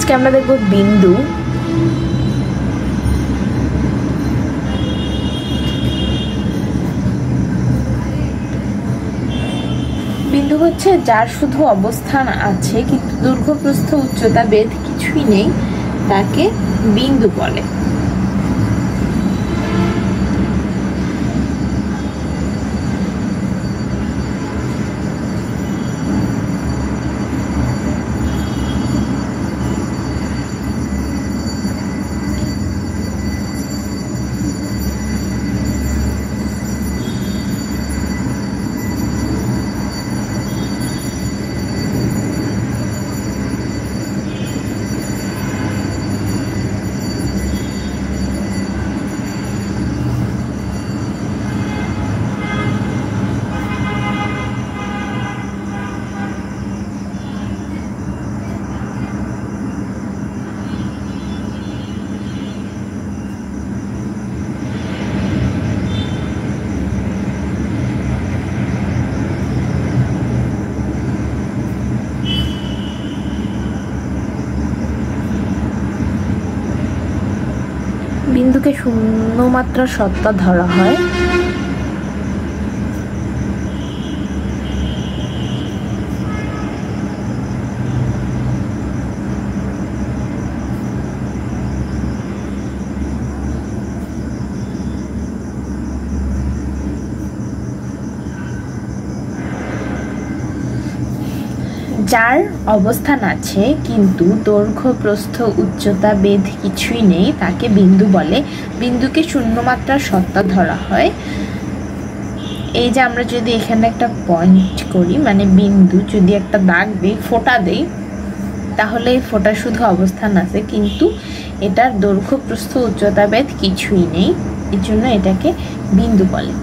আজকে আমরা দেখব বিন্দু। বিন্দু হচ্ছে যার শুধু অবস্থান আছে কিন্তু দৈর্ঘ্য প্রস্থ উচ্চতা বেধ কিছুই নেই, তাকে বিন্দু বলে। বিন্দুকে শূন্যমাত্রার সত্তা ধরা হয়। যার অবস্থান আছে কিন্তু দৈর্ঘ্য প্রস্থ উচ্চতা বেধ কিছুই নেই, তাকে বিন্দু বলে। বিন্দুকে শূন্যমাত্রার সত্তা ধরা হয়। এই যে আমরা যদি এখানে একটা পয়েন্ট করি, মানে বিন্দু যদি একটা দাগ দিই, ফোঁটা দেই, তাহলে এই ফোঁটার শুধু অবস্থান আছে কিন্তু এটার দৈর্ঘ্য প্রস্থ উচ্চতা বেধ কিছুই নেই, এই জন্য এটাকে বিন্দু বলে।